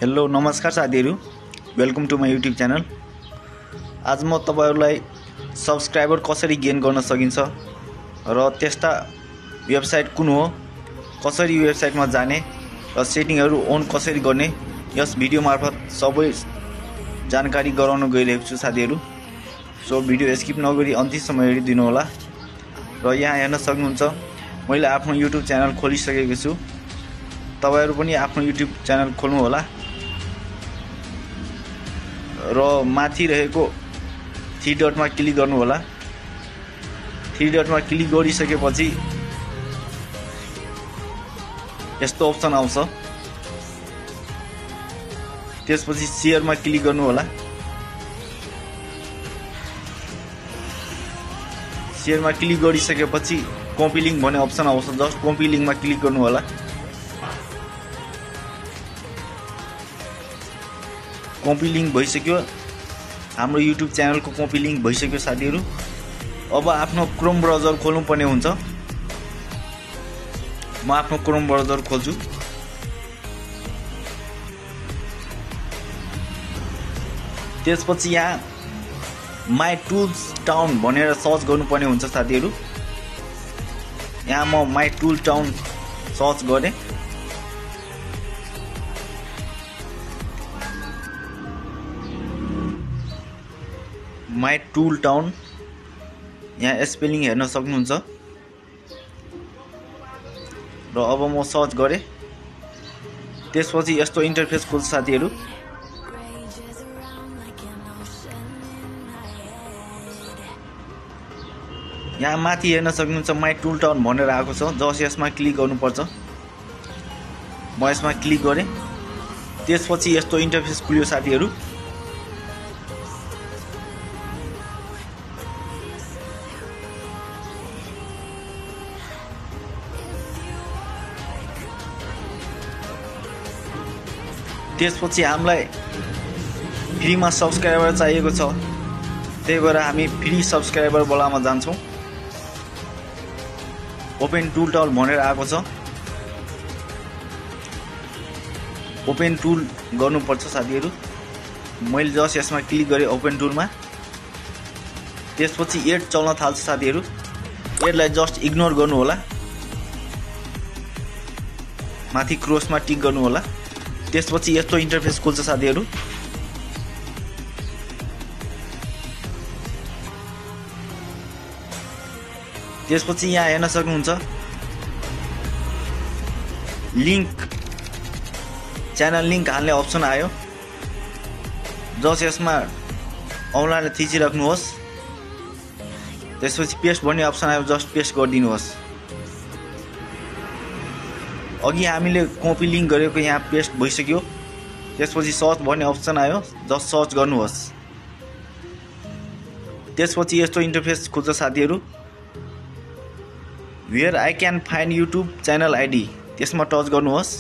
Hello नमस्कार साथीहरु, welcome to my YouTube channel. आज म तपाईहरुलाई सब्स्क्राइबर कसरी गेन गर्न सकिन्छ र त्यस्ता वेबसाइट कुन हो, कसरी वेबसाइटमा जाने र सेटिङहरु अन कसरी गर्ने यस भिडियो मार्फत सबै जानकारी गराउन गइरहेको छु साथीहरु। सो भिडियो स्किप नगरी अन्तिमसम्म हेरिदिनु होला। र यहाँ हेर्न सक्नुहुन्छ मैले आफ्नो युट्युब च्यानल खोलिसकेको छु। तपाईहरु पनि आफ्नो युट्युब च्यानल खोल्नु होला र माथि रहेको 3 डटमा क्लिक गर्नु होला। 3 डटमा क्लिक गरिसकेपछि यस्तो अप्सन आउँछ। त्यसपछि शेयरमा क्लिक गर्नु होला। शेयरमा क्लिक गरिसकेपछि कपी लिंक भन्ने अप्सन आउँछ। जस्ट कपी लिंकमा क्लिक गर्नु होला। कपी लिंक भइसक्यो। हाम्रो युट्युब च्यानलको कपी लिंक भइसक्यो साथीहरु। अब आफ्नो क्रोम ब्राउजर खोल्नु पर्ने हुन्छ। म आफ्नो क्रोम ब्राउजर खोल्छु। त्यसपछि यहाँ माई टुल्स टाउन भनेर सर्च गर्नुपर्ने हुन्छ साथीहरु। यहाँ म माई टुल टाउन सर्च गरे। माई टुल टाउन यहाँ स्पेलिङ हेर्न सक्नुहुन्छ। र अब म सर्च गरे। त्यसपछि यस्तो इन्टरफेस खुल्छ साथीहरु। यहाँ माथि हेर्न सक्नुहुन्छ माई टुल टाउन भनेर आएको छ। जस्ट यसमा क्लिक गर्नुपर्छ। म यसमा क्लिक गरे। त्यसपछि यस्तो इन्टरफेस खुल्यो साथीहरु। त्यसपछि हामीलाई फ्रीमा सब्स्क्राइबर चाहिएको छ। त्यही भएर हामी फ्री सब्स्क्राइबर बलामा जान्छौं। ओपन टुल टाउन भनेर आएको छ। ओपन टुल गर्नुपर्छ साथीहरु। मैले जस्ट यसमा क्लिक गरे ओपन टुलमा। त्यसपछि एड चल्न थाल्छ साथीहरु। एडलाई जस्ट इग्नोर गर्नु होला। माथि क्रसमा टिक गर्नु होला। त्यसपछि यस्तो इन्टरफेस खुल्छ साथीहरु। त्यसपछि यहाँ हेर्न सक्नुहुन्छ लिंक च्यानल लिंक हाल्ने अप्सन आयो। जस्ट यसमा औंलाले थिचिराख्नुहोस्। त्यसपछि पेस्ट भन्ने अप्सन आयो। जस्ट पेस्ट गरिदिनुहोस्। अघि हामीले कपी लिंक गरेको यहाँ पेस्ट भइसक्यो। त्यसपछि सर्च भन्ने अप्सन आयो। जस्ट सर्च गर्नुहोस्। त्यसपछि यस्तो इन्टरफेस खुल्छ साथीहरु। Where I can find YouTube channel ID त्यसमा टच गर्नुहोस्।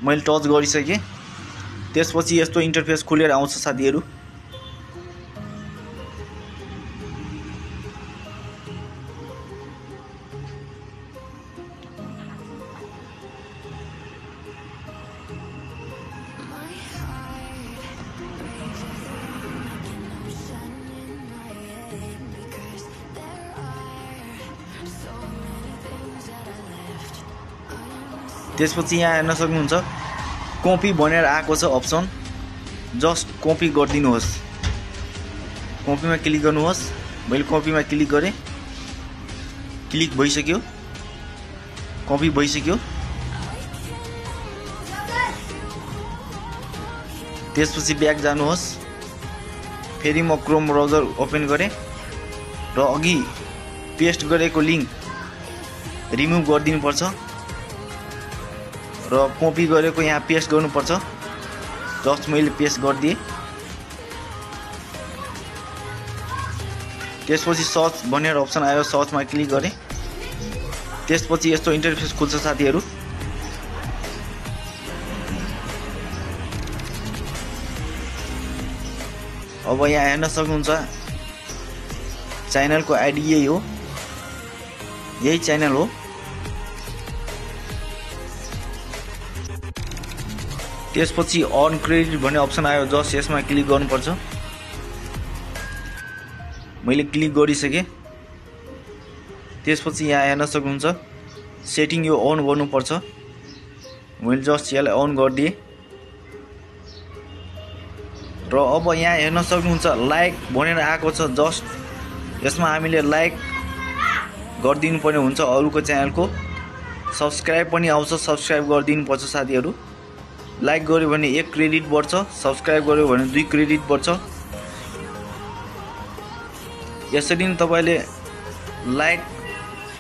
मैले टच गरिसके। त्यसपछि यस्तो इन्टरफेस खुलेर आउँछ साथीहरु। त्यसपछि यहाँ हेर्न सक्नुहुन्छ कपी भनेर आएको छ अप्सन। जस्ट कपी गरिदिनुहोस्। कपीमा क्लिक गर्नुहोस्। मैले कपीमा क्लिक गरे। क्लिक भइसक्यो। कपी भइसक्यो। त्यसपछि ब्याक जानुहोस्। फेरि म क्रोम ब्राउजर ओपन गरे र अघि पेस्ट गरेको लिंक रिमुभ गरिदिनु पर्छ र कपी गरेको यहाँ पेस्ट गर्नुपर्छ। जस्ट मैले पेस्ट गरिदिए। त्यसपछि सर्च भनेर अप्सन आयो। सर्चमा क्लिक गरे। त्यसपछि यस्तो इन्टरफेस खुल्छ साथीहरु। अब यहाँ हेर्न सक्नुहुन्छ च्यानलको आईडी यही हो। यही च्यानल हो। त्यसपछि अर्न क्रेडिट भन्ने अप्सन आयो, जस्ट यसमा क्लिक गर्नुपर्छ। मैले क्लिक गरिसकेँ। त्यसपछि यहाँ हेर्न सक्नुहुन्छ सेटिङ यो अन गर्नुपर्छ। मैले जस्ट यसलाई अन गरिदिएँ र अब यहाँ हेर्न सक्नुहुन्छ लाइक भनेर आएको छ। जस्ट यसमा हामीले लाइक गरिदिनु पर्ने हुन्छ अरूको च्यानलको। सब्सक्राइब पनि आउँछ, सब्सक्राइब गरिदिनु पर्छ साथीहरू। लाइक गर्यो भने 1 क्रेडिट बढ्छ, सब्सक्राइब गर्यो भने 2 क्रेडिट बढ्छ। यसरी नै तपाईले लाइक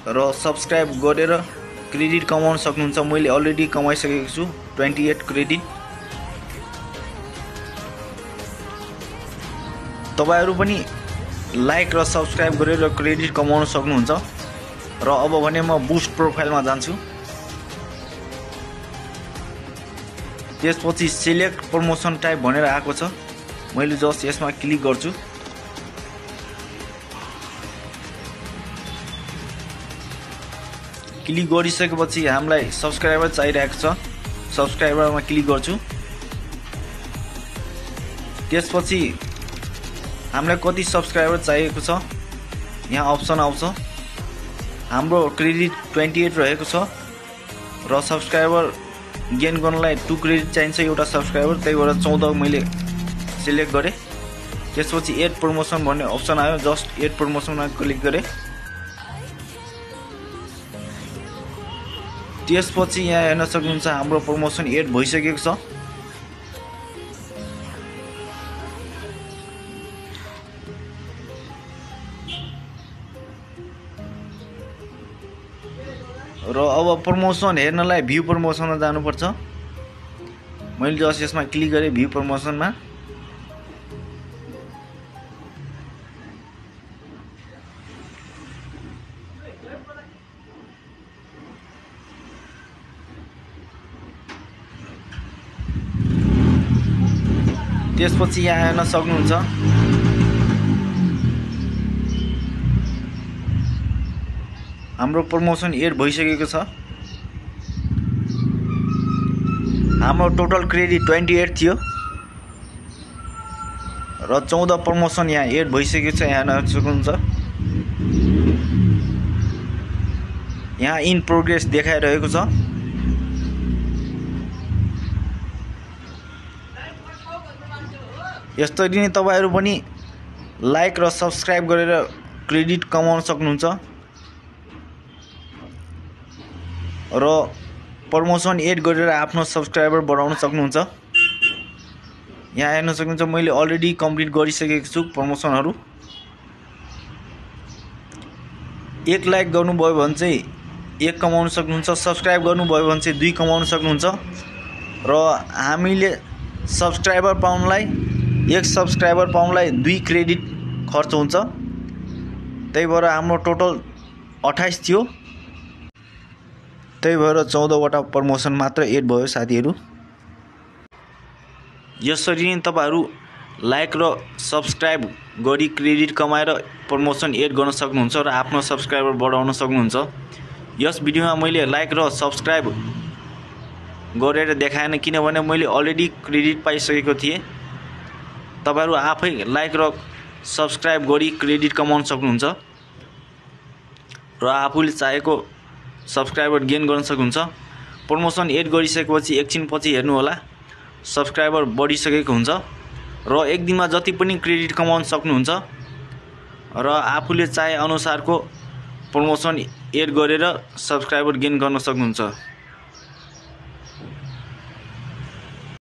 र सब्सक्राइब गरेर क्रेडिट कमाउन सक्नुहुन्छ। मैले अलरेडी कमाइसकेको छु 28 क्रेडिट। तपाईहरु पनि लाइक र सब्सक्राइब गरेर क्रेडिट कमाउन सक्नुहुन्छ। र अब भने म बुस्ट प्रोफाइलमा जान्छु। त्यसपछि सिलेक्ट प्रमोसन टाइप भनेर आएको छ। मैले जस्ट यसमा क्लिक गर्छु। क्लिक गरिसकेपछि हामीलाई सब्सक्राइबर चाहिरहेको छ। सब्सक्राइबरमा क्लिक गर्छु। त्यसपछि हामीलाई कति सब्सक्राइबर चाहिएको छ यहाँ अप्सन आउँछ। हाम्रो क्रेडिट 28 रहेको छ र सब्सक्राइबर गेन गर्नलाई 2 क्रेडिट चाहिन्छ एउटा सब्सक्राइबर, त्यही भएर 14 मैले सिलेक्ट गरेँ। त्यसपछि एड प्रमोसन भन्ने अप्सन आयो, जस्ट एड प्रमोसनमा क्लिक गरेँ। त्यसपछि यहाँ हेर्न सक्नुहुन्छ हाम्रो प्रमोसन एड भइसकेको छ। र अब प्रमोसन हेर्नलाई भ्यू प्रमोसनमा जानुपर्छ। मैले जस्ट यसमा क्लिक गरेँ भ्यू प्रमोसनमा। त्यसपछि यहाँ हेर्न सक्नुहुन्छ हाम्रो प्रमोसन एड भइसकेको छ। हाम्रो टोटल क्रेडिट 28 थियो र 14 प्रमोसन यहाँ एड भइसकेको छ। यहाँ हेर्न सक्नुहुन्छ यहाँ इन प्रोग्रेस देखाइरहेको छ। यसरी नै तपाईहरु पनि लाइक र सब्सक्राइब गरेर क्रेडिट कमाउन सक्नुहुन्छ र प्रमोसन एड गरेर आफ्नो सब्सक्राइबर बढाउन सक्नुहुन्छ। यहाँ हेर्न सक्नुहुन्छ मैले अलरेडी कम्प्लिट गरिसकेको छु प्रमोसनहरु। 1 लाइक गर्नुभयो भने चाहिँ 1 कमाउन सक्नुहुन्छ, सब्सक्राइब गर्नुभयो भने चाहिँ 2 कमाउन सक्नुहुन्छ र हामीले सब्सक्राइबर पाउनलाई 1 सब्सक्राइबर पाउनलाई 2 क्रेडिट खर्च हुन्छ। त्यही भएर हाम्रो टोटल 28 थियो। त्यही भएर 14 वटा प्रमोसन मात्र एड भयो साथीहरु। यसरी नै तपाईहरु लाइक र सब्सक्राइब गरी क्रेडिट कमाएर प्रमोसन एड गर्न सक्नुहुन्छ र आफ्नो सब्सक्राइबर बढाउन सक्नुहुन्छ। यस भिडियोमा मैले लाइक र सब्सक्राइब गरेर देखाएन किनभने मैले अलरेडी क्रेडिट पाइसकेको थिएँ। तपाईहरु आफै लाइक र सब्सक्राइब गरी क्रेडिट कमाउन सक्नुहुन्छ र आफूले चाहेको सब्सक्राइबर गेन गर्न सक्नुहुन्छ। प्रमोसन एड गरिसकेपछि एकछिनपछि हेर्नु होला सब्सक्राइबर बढिसकेको हुन्छ र एक दिनमा जति पनि क्रेडिट कमाउन सक्नुहुन्छ र आफूले चाहे अनुसारको प्रमोसन एड गरेर सब्सक्राइबर गेन गर्न सक्नुहुन्छ।